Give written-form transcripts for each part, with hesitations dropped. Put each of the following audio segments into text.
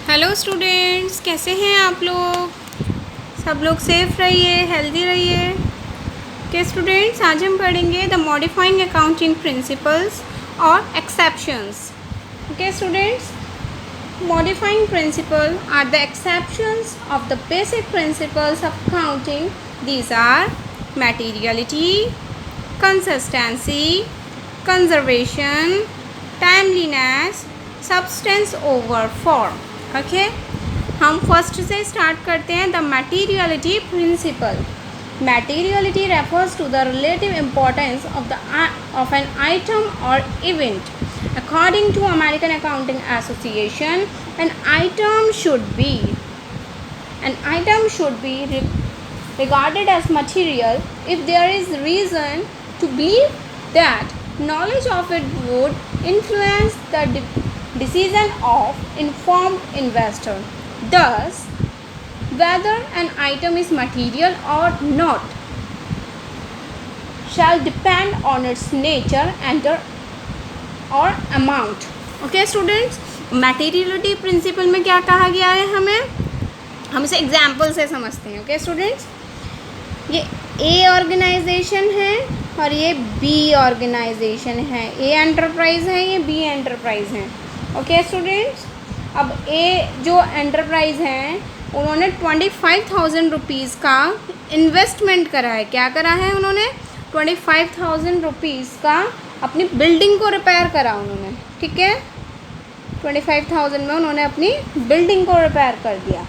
Hello students, कैसे हैं आप लोग। सब लोग सेफ रहिए, हेल्दी रहिए। ओके स्टूडेंट्स, आज हम पढ़ेंगे द मॉडिफाइंग अकाउंटिंग प्रिंसिपल्स और exceptions. Okay students, modifying principle are the exceptions of the basic principles of accounting. These are materiality, consistency, conservation, timeliness, substance over form। Okay, हम first से start करते हैं। The materiality principle. Materiality refers to the relative importance of an item और event. According to American Accounting Association, an item should be regarded as material if there is reason to believe that knowledge of it would influence the decision of informed investor. Thus, whether an item is material or not shall depend on its nature and or amount. Okay students, materiality principle में क्या कहा गया है हम इसे example से समझते हैं। ओके स्टूडेंट्स, ये ए ऑर्गेनाइजेशन है और ये बी ऑर्गेनाइजेशन है। ए एंटरप्राइज है, ये बी एंटरप्राइज है। ओके स्टूडेंट्स, अब ए जो एंटरप्राइज हैं उन्होंने 25,000 रुपीज़ का इन्वेस्टमेंट करा है। क्या करा है उन्होंने? 25,000 रुपीज़ का अपनी बिल्डिंग को रिपेयर करा उन्होंने। ठीक है, 25,000 में उन्होंने अपनी बिल्डिंग को रिपेयर कर दिया।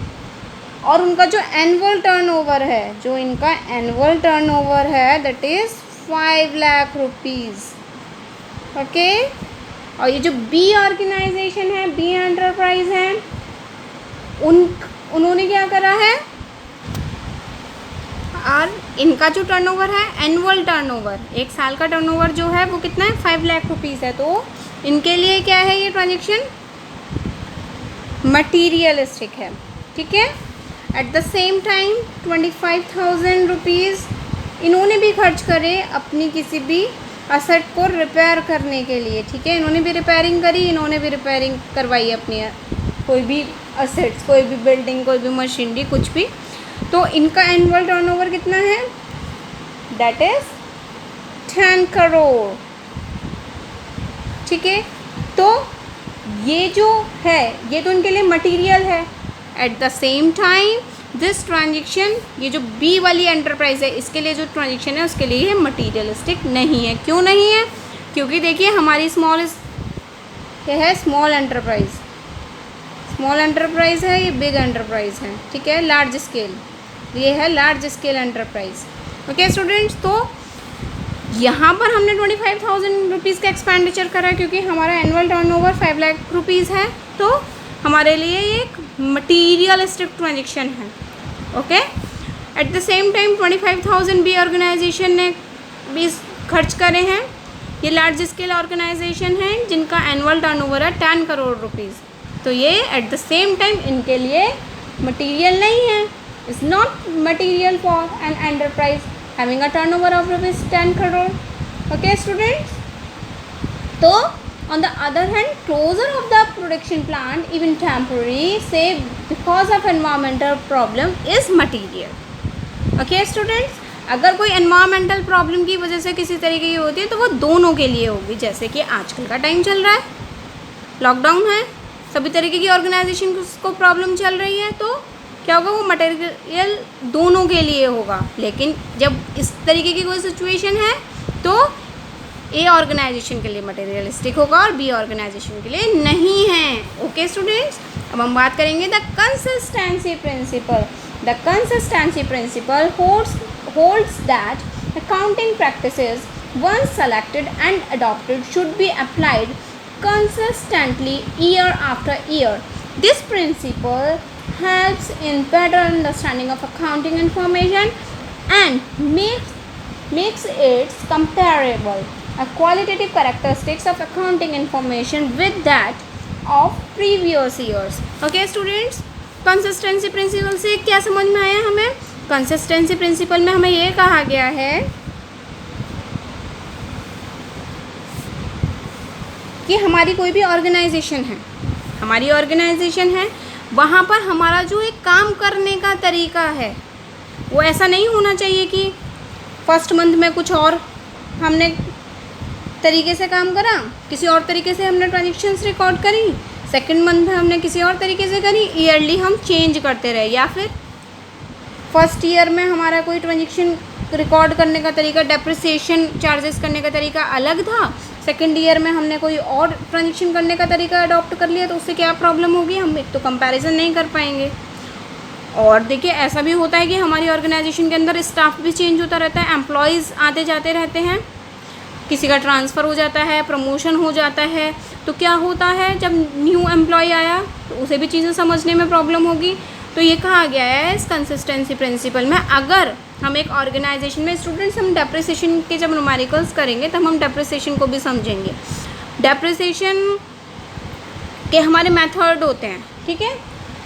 और उनका जो एनुअल टर्नओवर है, जो इनका एनुअल टर्नओवर है that is 5 lakh rupees. Okay, और ये जो बी ऑर्गेनाइजेशन है, बी एंटरप्राइज है, उन्होंने क्या करा है, और इनका जो टर्नओवर है एनुअल टर्नओवर, एक साल का टर्नओवर जो है वो कितना है? 5 लाख रुपीज़ है। तो इनके लिए क्या है ये ट्रांजेक्शन? मटीरियलिस्टिक है। ठीक है, eight the same time 25,000 rupees इन्होंने भी खर्च करे अपनी किसी भी असेट को रिपेयर करने के लिए। ठीक है, इन्होंने भी रिपेयरिंग करी, इन्होंने भी रिपेयरिंग करवाई अपनी कोई भी असेट्स, कोई भी बिल्डिंग, कोई भी मशीनरी, कुछ भी। तो इनका एनुअल टर्नओवर कितना है? That is 10 crore. ठीक है, तो ये जो है ये तो इनके लिए मटीरियल है। Eight the same time this transaction, ये जो बी वाली एंटरप्राइज है, इसके लिए जो ट्रांजेक्शन है उसके लिए ये मटीरियलिस्टिक नहीं है। क्यों नहीं है? क्योंकि देखिए हमारी क्या है? Small enterprise. स्मॉल एंटरप्राइज है, ये बिग एंटरप्राइज है। ठीक है, लार्ज स्केल, ये है large scale enterprise. Okay students, तो यहाँ पर हमने 25,000 रुपीज़ का एक्सपेंडिचर करा क्योंकि हमारा एनुअल टर्नओवर 5 लाख रुपीज़ है। तो हमारे लिए एक मटीरियलिस्टिक ट्रांजेक्शन है। Okay, at the same time 25,000 बी ऑर्गेनाइजेशन ने भी खर्च करे हैं। ये लार्ज स्केल ऑर्गेनाइजेशन है जिनका एनुअल टर्नओवर है 10 करोड़ रुपीज़। तो ये एट द सेम टाइम इनके लिए मटीरियल नहीं है। Is not material for an enterprise having a turnover of rupees 10 crore. Okay students, तो on the other hand, closure of the production plant, even temporary, say because of environmental problem, is material. Okay students, अगर कोई environmental problem की वजह से किसी तरीके की होती है तो वो दोनों के लिए होगी। जैसे कि आजकल का टाइम चल रहा है, लॉकडाउन है, सभी तरीके की ऑर्गेनाइजेशन को प्रॉब्लम चल रही है, तो क्या होगा? वो मटेरियल दोनों के लिए होगा। लेकिन जब इस तरीके की कोई सिचुएशन है तो ए ऑर्गेनाइजेशन के लिए मटेरियलिस्टिक होगा और बी ऑर्गेनाइजेशन के लिए नहीं है। ओके स्टूडेंट्स, अब हम बात करेंगे the consistency principle. The consistency principle holds that accounting practices once selected and adopted should be applied consistently year after year. This principle helps in better understanding of accounting information and makes it comparable a qualitative characteristics of accounting information with that of previous years. Okay students, consistency principle से क्या समझ में आया हमें? Consistency principle में हमें ये कहा गया है कि हमारी कोई भी ऑर्गेनाइजेशन है, हमारी ऑर्गेनाइजेशन है वहाँ पर हमारा जो एक काम करने का तरीका है वो ऐसा नहीं होना चाहिए कि फर्स्ट मंथ में कुछ और हमने तरीके से काम करा, किसी और तरीके से हमने ट्रांजेक्शन्स रिकॉर्ड करी, सेकंड मंथ में हमने किसी और तरीके से करी, ईयरली हम चेंज करते रहे, या फिर फर्स्ट ईयर में हमारा कोई ट्रांजेक्शन रिकॉर्ड करने का तरीका, डेप्रिसिएशन चार्जेस करने का तरीका अलग था, सेकंड ईयर में हमने कोई और ट्रांजेक्शन करने का तरीका अडॉप्ट कर लिया, तो उससे क्या प्रॉब्लम होगी, हम एक तो कंपैरिजन नहीं कर पाएंगे। और देखिए ऐसा भी होता है कि हमारी ऑर्गेनाइजेशन के अंदर स्टाफ भी चेंज होता रहता है, एम्प्लॉयज़ आते जाते रहते हैं, किसी का ट्रांसफ़र हो जाता है, प्रमोशन हो जाता है, तो क्या होता है जब न्यू एम्प्लॉय आया तो उसे भी चीज़ें समझने में प्रॉब्लम होगी। तो ये कहा गया है इस कंसिस्टेंसी प्रिंसिपल में, अगर हम एक ऑर्गेनाइजेशन में स्टूडेंट्स हम डेप्रिसिएशन के जब न्यूमेरिकल्स करेंगे तब हम डेप्रिसिएशन को भी समझेंगे। डेप्रिसिएशन के हमारे मेथड होते हैं, ठीक है।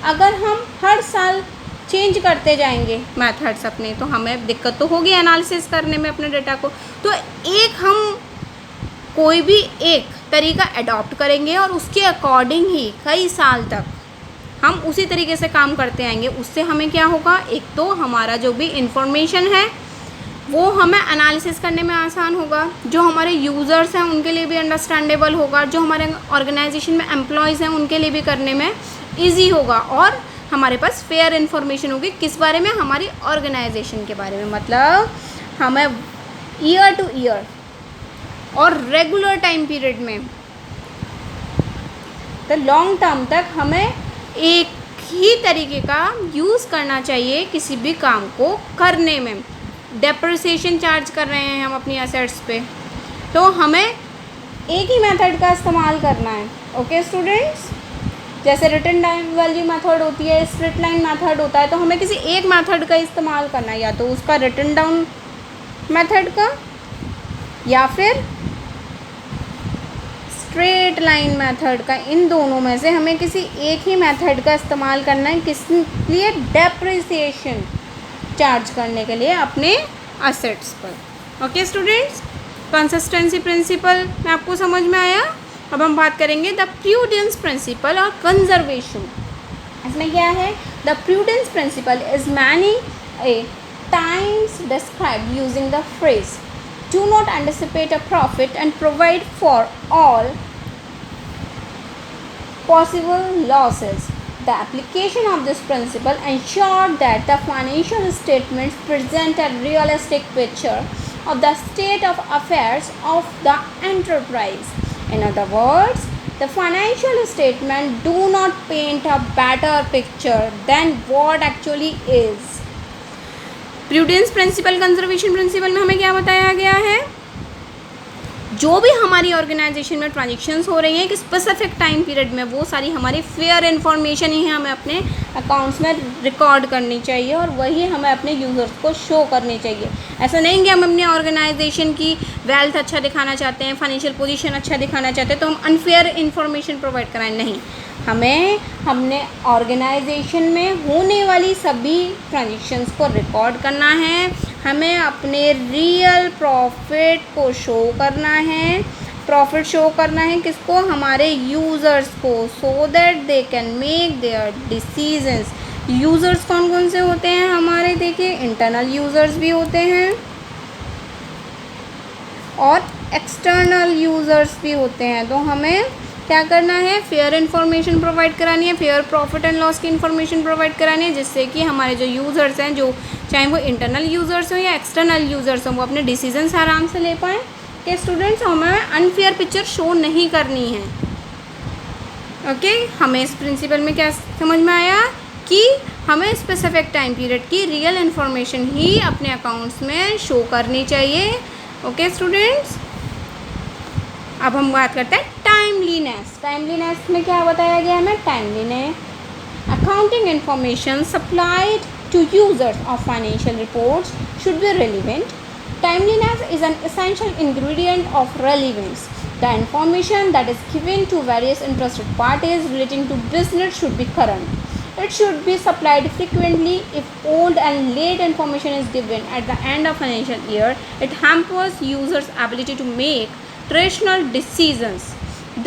अगर हम हर साल चेंज करते जाएंगे मेथड्स अपने, तो हमें दिक्कत तो होगी एनालिसिस करने में अपने डेटा को। तो एक हम कोई भी एक तरीका अडॉप्ट करेंगे और उसके अकॉर्डिंग ही कई साल तक हम उसी तरीके से काम करते आएंगे। उससे हमें क्या होगा, एक तो हमारा जो भी इंफॉर्मेशन है वो हमें एनालिसिस करने में आसान होगा, जो हमारे यूज़र्स हैं उनके लिए भी अंडरस्टैंडेबल होगा, जो हमारे ऑर्गेनाइजेशन में एम्प्लॉयज़ हैं उनके लिए भी करने में ईजी होगा, और हमारे पास फेयर इन्फॉर्मेशन होगी किस बारे में, हमारी ऑर्गेनाइजेशन के बारे में। मतलब हमें ईयर टू ईयर और रेगुलर टाइम पीरियड में, तो लॉन्ग टर्म तक हमें एक ही तरीके का यूज़ करना चाहिए किसी भी काम को करने में। डेप्रिसिएशन चार्ज कर रहे हैं हम अपनी एसेट्स पे, तो हमें एक ही मेथड का इस्तेमाल करना है। ओके स्टूडेंट्स, जैसे रिटन टाइम वैल्यू मेथड होती है, स्ट्रेट लाइन मेथड होता है, तो हमें किसी एक मेथड का इस्तेमाल करना है, या तो उसका रिटन डाउन मेथड का या फिर स्ट्रेट लाइन मेथड का। इन दोनों में से हमें किसी एक ही मेथड का इस्तेमाल करना है, किस लिए, डेप्रिसिएशन चार्ज करने के लिए अपने असेट्स पर। ओके स्टूडेंट्स, कंसिस्टेंसी प्रिंसिपल में आपको समझ में आया। अब हम बात करेंगे द प्रूडेंस प्रिंसिपल और कंजर्वेशन। इसमें क्या है, the prudence principle is many a times described using the phrase do not anticipate a profit and provide for all possible losses. The application of this principle ensures that the financial statements present a realistic picture of the state of affairs of the enterprise. In other words, the financial statements do not paint a better picture than what actually is. Prudence principle, conservation principle में हमें क्या बताया गया है, जो भी हमारी organisation में ट्रांजेक्शन्स हो रही हैं एक स्पेसिफिक टाइम पीरियड में, वो सारी हमारी फेयर इन्फॉर्मेशन ही हमें अपने अकाउंट्स में रिकॉर्ड करनी चाहिए और वही हमें अपने यूज़र्स को शो करनी चाहिए। ऐसा नहीं कि हम अपने ऑर्गेनाइजेशन की वेल्थ अच्छा दिखाना चाहते हैं, फाइनेंशियल पोजीशन अच्छा दिखाना चाहते हैं, तो हम अनफेयर इन्फॉर्मेशन प्रोवाइड कराएं, नहीं। हमें हमने ऑर्गेनाइजेशन में होने वाली सभी ट्रांजेक्शन्स को रिकॉर्ड करना है, हमें अपने रियल प्रॉफिट को शो करना है। प्रॉफिट शो करना है किसको, हमारे यूज़र्स को, so that they can make their decisions. Users कौन कौन से होते हैं हमारे, देखिए इंटरनल यूज़र्स भी होते हैं और एक्सटर्नल यूज़र्स भी होते हैं। तो हमें क्या करना है, फेयर इन्फॉर्मेशन प्रोवाइड करानी है, फेयर प्रॉफिट एंड लॉस की इन्फॉर्मेशन प्रोवाइड करानी है, जिससे कि हमारे जो यूज़र्स हैं, जो चाहे वो इंटरनल यूज़र्स हों या एक्सटर्नल यूज़र्स हों, वो अपने डिसीजंस आराम से ले पाएँ कि स्टूडेंट्स हमें अनफेयर पिक्चर शो नहीं करनी है। ओके, हमें इस प्रिंसिपल में क्या समझ में आया कि हमें स्पेसिफिक टाइम पीरियड की रियल इन्फॉर्मेशन ही अपने अकाउंट्स में शो करनी चाहिए। ओके स्टूडेंट्स, अब हम बात करते हैं टाइमलीनेस। टाइमलीनेस में क्या बताया गया हमें, timeliness accounting information supplied to users of financial reports should be relevant. Timeliness is an essential ingredient of relevance. The information that is given to various interested parties relating to business should be current. It should be supplied frequently. If old and late information is given at the end of financial year, it hampers users' ability to make rational decisions.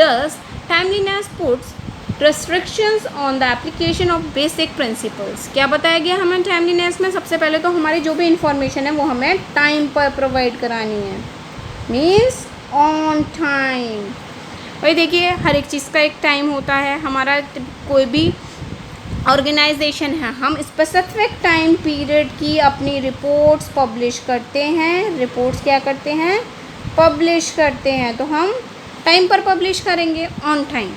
Thus, timeliness puts restrictions on the application of basic principles। क्या बताया गया हमें timeliness में? सबसे पहले तो हमारी जो भी इंफॉर्मेशन है वो हमें टाइम पर प्रोवाइड करानी है, मीन्स ऑन टाइम। भाई देखिए, हर एक चीज़ का एक टाइम होता है। हमारा कोई भी ऑर्गेनाइजेशन है, हम स्पेसिफिक टाइम पीरियड की अपनी रिपोर्ट्स पब्लिश करते हैं। रिपोर्ट्स क्या करते हैं? पब्लिश करते हैं। तो हम टाइम पर पब्लिश करेंगे, ऑन टाइम।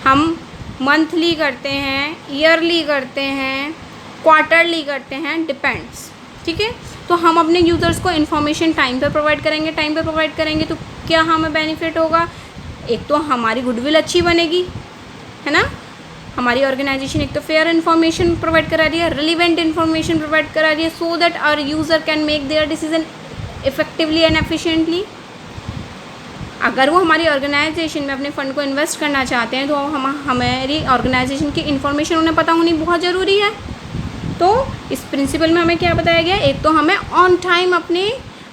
हम मंथली करते हैं, ईयरली करते हैं, क्वार्टरली करते हैं, डिपेंड्स। ठीक है, तो हम अपने यूज़र्स को इन्फॉर्मेशन टाइम पर प्रोवाइड करेंगे। टाइम पर प्रोवाइड करेंगे तो क्या हमें बेनिफिट होगा? एक तो हमारी गुडविल अच्छी बनेगी, है ना। हमारी ऑर्गेनाइजेशन एक तो फेयर इन्फॉर्मेशन प्रोवाइड करा रही है, रिलीवेंट इन्फॉर्मेशन प्रोवाइड करा रही है, so that our user can make their decision effectively and efficiently. अगर वो हमारी ऑर्गेनाइजेशन में अपने फ़ंड को इन्वेस्ट करना चाहते हैं तो हमारी ऑर्गेनाइजेशन की इन्फॉर्मेशन उन्हें पता होनी बहुत ज़रूरी है। तो इस प्रिंसिपल में हमें क्या बताया गया? एक तो हमें ऑन टाइम अपने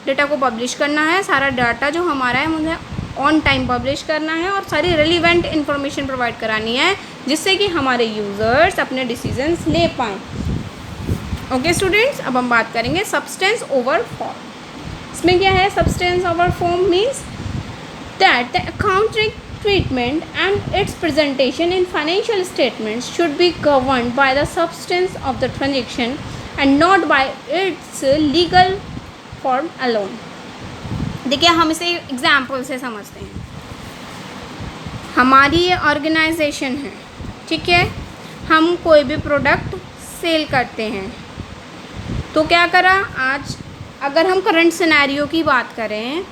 डेटा को पब्लिश करना है, सारा डाटा जो हमारा है मुझे ऑन टाइम पब्लिश करना है, और सारी रिलीवेंट इन्फॉर्मेशन प्रोवाइड करानी है जिससे कि हमारे यूज़र्स अपने डिसीजंस ले पाएँ। ओके स्टूडेंट्स, अब हम बात करेंगे सब्सटेंस ओवर फॉर्म। इसमें क्या है? Substance over form means that the accounting treatment and its presentation in financial statements should be governed by the substance of the transaction and not by its legal form alone। देखिए, हम इसे example से समझते हैं। हमारी ये organisation है, ठीक है, हम कोई भी प्रोडक्ट सेल करते हैं। तो क्या करा आज, अगर हम करंट सिनेरियो की बात करें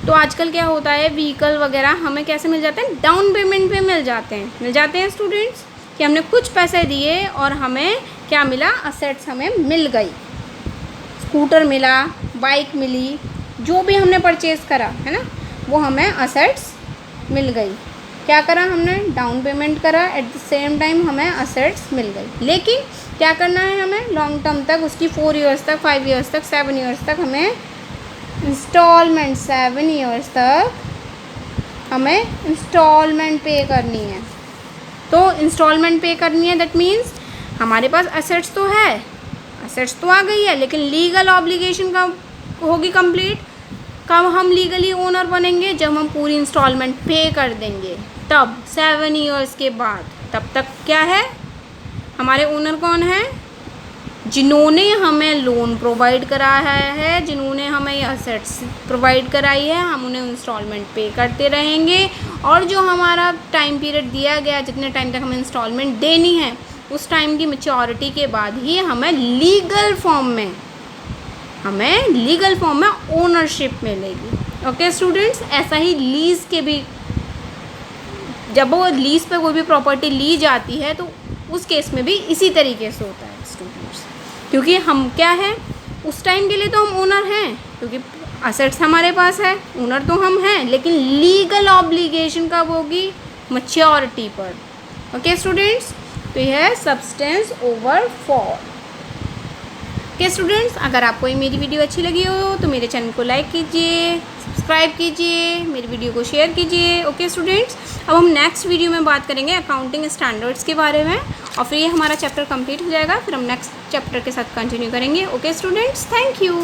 तो आजकल क्या होता है, व्हीकल वगैरह हमें कैसे मिल जाते हैं? डाउन पेमेंट पे मिल जाते हैं स्टूडेंट्स, कि हमने कुछ पैसे दिए और हमें क्या मिला? असेट्स हमें मिल गई। स्कूटर मिला, बाइक मिली, जो भी हमने परचेज़ करा है ना, वो हमें असेट्स मिल गई। क्या करा हमने? डाउन पेमेंट करा, एट द सेम टाइम हमें असेट्स मिल गई। लेकिन क्या करना है हमें? लॉन्ग टर्म तक, उसकी 4 ईयर्स तक, 5 ईयर्स तक, 7 ईयर्स तक हमें इंस्टॉलमेंट, 7 ईयर्स तक हमें इंस्टॉलमेंट पे करनी है। तो इंस्टॉलमेंट पे करनी है, दैट मीन्स हमारे पास असेट्स तो है, असेट्स तो आ गई है, लेकिन लीगल ऑब्लिगेशन कब होगी कंप्लीट? कब हम लीगली ओनर बनेंगे? जब हम पूरी इंस्टॉलमेंट पे कर देंगे, तब 7 ईयर्स के बाद। तब तक क्या है? हमारे ओनर कौन है? जिन्होंने हमें लोन प्रोवाइड कराया है, जिन्होंने हमें ये असेट्स प्रोवाइड कराई है, हम उन्हें इंस्टॉलमेंट पे करते रहेंगे। और जो हमारा टाइम पीरियड दिया गया, जितने टाइम तक हमें इंस्टॉलमेंट देनी है, उस टाइम की मैच्योरिटी के बाद ही हमें लीगल फॉर्म में ओनरशिप मिलेगी। ओके स्टूडेंट्स, ऐसा ही लीज़ के भी, जब वो लीज़ पे कोई भी प्रॉपर्टी ली जाती है तो उस केस में भी इसी तरीके से होता है स्टूडेंट्स। क्योंकि हम क्या है, उस टाइम के लिए तो हम ओनर हैं, क्योंकि असेट्स हमारे पास है, ओनर तो हम हैं, लेकिन लीगल ऑब्लिगेशन कब होगी? मैच्योरिटी पर। ओके स्टूडेंट्स, तो यह है substance over form. Okay students, अगर आपको ये मेरी वीडियो अच्छी लगी हो तो मेरे चैनल को लाइक कीजिए, सब्सक्राइब कीजिए, मेरी वीडियो को शेयर कीजिए। ओके स्टूडेंट्स, अब हम नेक्स्ट वीडियो में बात करेंगे अकाउंटिंग स्टैंडर्ड्स के बारे में, और फिर ये हमारा चैप्टर कंप्लीट हो जाएगा। फिर हम नेक्स्ट चैप्टर के साथ कंटिन्यू करेंगे। Okay students, thank you.